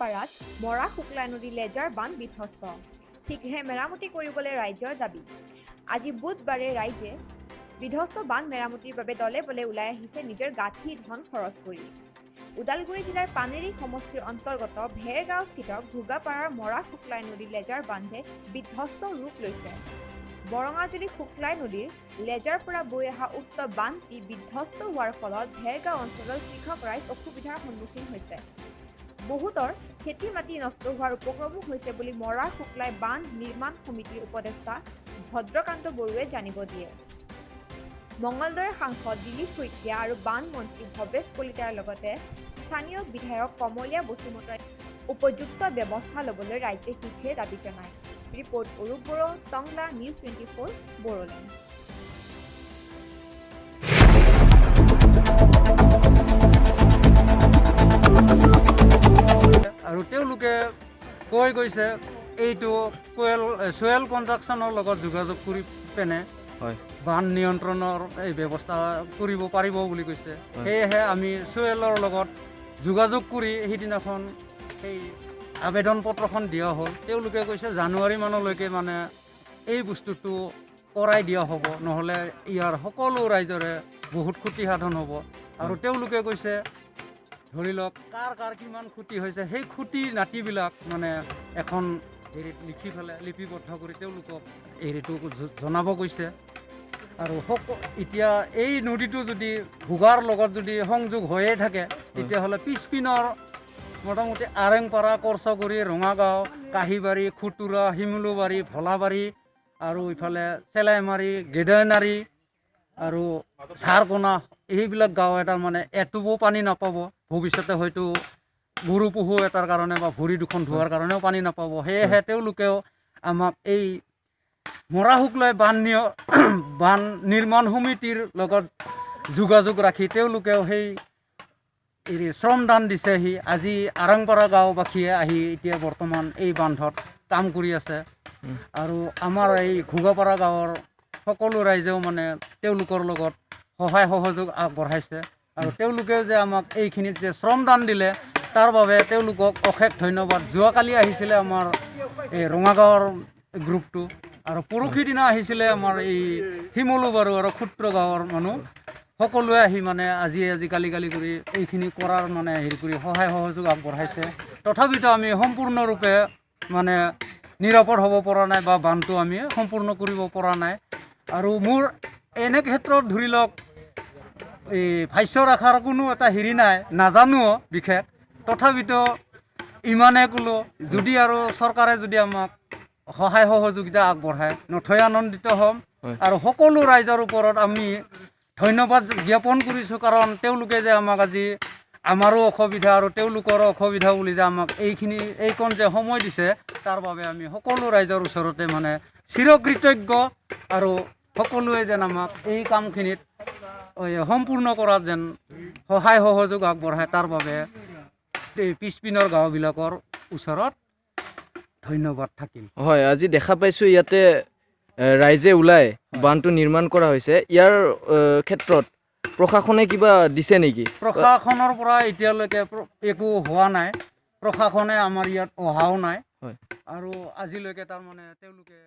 ভোগাপাৰাত মৰা শুক্লা নদী লেজাৰ বান্ধ বিধ্বস্ত। শীঘ্ৰে মেৰামতি কৰিবলৈ ৰাইজৰ দাবী। আজি বুধবাৰে ৰাইজে বিধ্বস্ত বান্ধ মেৰামতিৰ বাবে দলে বলে ওলাই আহিছে নিজৰ গাঁঠি ধন খৰচ কৰি। ওদালগুৰি জিলাৰ পানেৰী সমষ্টিৰ অন্তৰ্গত ভেৰগাঁওস্থিত ভোগাপাৰাৰ মৰা শুক্লাই নদী লেজাৰ বান্ধে বিধ্বস্ত ৰূপ লৈছে। বৰঙাজুলি শুক্লাই নদীৰ লেজাৰ পৰা বৈ অহা উক্ত বান্ধটি বিধ্বস্ত হোৱাৰ ফলত ভেৰগাঁও অঞ্চলৰ কৃষক ৰাইজ অসুবিধাৰ সন্মুখীন হৈছে। বহুতৰ খেতি মাটি নষ্ট হোৱাৰ উপক্ৰমো হৈছে বুলি মৰা শুক্লাই বান্ধ নিৰ্মাণ সমিতিৰ উপদেষ্টা ভদ্ৰকান্ত বড়োৱে জানিব দিয়ে। মঙলদৈৰ সাংসদ দিলীপ শইকীয়া আৰু বান্ধ মন্ত্ৰী ভৱেশ কলিতাৰ লগতে স্থানীয় বিধায়ক কমলীয়া বসুমতাৰীৰ উপযুক্ত ব্যৱস্থা ল'বলৈ ৰাইজে শীঘ্ৰে দাবী জনায়। Report Arup Boro, Tangla news 24 Bodoland. আৰু তেওঁলোকে কৈ গৈছে এইটো সোয়েল কনষ্ট্ৰাকশ্যনৰ লগত যোগাযোগ কৰি পেনে বান্ধ নিয়ন্ত্ৰণৰ এই ব্যৱস্থা কৰিব পাৰিব বুলি কৈছে। সেয়েহে আমি সোয়েলৰ লগত যোগাযোগ কৰি সেইদিনাখন সেই আবেদন পত্ৰখন দিয়া হ'ল। তেওঁলোকে কৈছে জানুৱাৰী মানলৈকে মানে এই বস্তুটো কৰাই দিয়া হ'ব, নহ'লে ইয়াৰ সকলো ৰাইজৰে বহুত ক্ষতি সাধন হ'ব। আৰু তেওঁলোকে কৈছে ধৰি লওক কাৰ কিমান ক্ষতি হৈছে সেই খুঁটি নাটিবিলাক মানে এখন হেৰিত লিখি পেলাই লিপিবদ্ধ কৰি তেওঁলোকক হেৰিটো জনাব কৈছে। আৰু এতিয়া এই নদীটো যদি ভোগাৰ লগত যদি সংযোগ হৈয়ে থাকে তেতিয়াহ'লে পিছপিনৰ মোটামুটি আৰেংপাৰা, কৰচগুৰি, ৰঙাগাঁও, কাহিবাৰী, খুতুৰা, শিমলুবাৰী, ভোলাবাৰী আৰু ইফালে চেলাইমাৰী, গেদৈনাৰী আৰু ঝাৰকোনা এইবিলাক গাঁও এটা মানে এটুপো পানী নাপাব। ভৱিষ্যতে হয়তো গৰু পহু এটাৰ কাৰণে বা ভৰি দুখন ধোৱাৰ কাৰণেও পানী নাপাব। সেয়েহে তেওঁলোকেও আমাক এই মৰা শুক্লাই বান্ধ নিৰ্মাণ সমিতিৰ লগত যোগাযোগ ৰাখি তেওঁলোকেও সেই শ্ৰমদান দিছেহি। আজি আৰাংপাৰা গাঁওবাসীয়ে আহি এতিয়া বৰ্তমান এই বান্ধত কাম কৰি আছে। আৰু আমাৰ এই ঘোগাপাৰা গাঁৱৰ সকলো ৰাইজেও মানে তেওঁলোকৰ লগত সহায় সহযোগ আগবঢ়াইছে। আৰু তেওঁলোকেও যে আমাক এইখিনিত যে শ্ৰমদান দিলে তাৰ বাবে তেওঁলোকক অশেষ ধন্যবাদ। যোৱাকালি আহিছিলে আমাৰ এই ৰঙাগাঁৱৰ গ্ৰুপটো, আৰু পৰহিৰ দিনা আহিছিলে আমাৰ এই শিমলুবাৰী আৰু ক্ষুদ্ৰ গাঁৱৰ মানুহ। সকলোৱে আহি মানে আজি কালি কৰি এইখিনি কৰাৰ মানে হেৰি কৰি সহায় সহযোগ আগবঢ়াইছে। তথাপিতো আমি সম্পূৰ্ণৰূপে মানে নিৰাপদ হ'ব পৰা নাই বা বান্ধটো আমি সম্পূৰ্ণ কৰিব পৰা নাই। আৰু মোৰ এনে ক্ষেত্ৰত ধৰি লওক এই ভাষ্য ৰখাৰ কোনো এটা হেৰি নাই, নাজানো বিশেষ। তথাপিতো ইমানে ক'লো যদি আৰু চৰকাৰে যদি আমাক সহায় সহযোগিতা আগবঢ়ায় নথৈ আনন্দিত হ'ম। আৰু সকলো ৰাইজৰ ওপৰত আমি ধন্যবাদ জ্ঞাপন কৰিছোঁ, কাৰণ তেওঁলোকে যে আমাক আজি আমাৰো অসুবিধা আৰু তেওঁলোকৰো অসুবিধা বুলি যে আমাক এইকণ যে সময় দিছে তাৰ বাবে আমি সকলো ৰাইজৰ ওচৰতে মানে চিৰকৃতজ্ঞ। আৰু সকলোৱে যেন আমাক এই কামখিনিত সম্পূৰ্ণ কৰাত যেন সহায় সহযোগ আগবঢ়ায় তাৰ বাবে এই পিছপিনৰ গাঁওবিলাকৰ ওচৰত ধন্যবাদ থাকিল। হয়, আজি দেখা পাইছোঁ ইয়াতে ৰাইজে ওলাই বান্ধটো নিৰ্মাণ কৰা হৈছে। ইয়াৰ ক্ষেত্ৰত প্ৰশাসনে কিবা দিছে নেকি? প্ৰশাসনৰ পৰা এতিয়ালৈকে একো হোৱা নাই। প্ৰশাসনে আমাৰ ইয়াত অহাও নাই। আৰু আজিলৈকে তাৰমানে তেওঁলোকে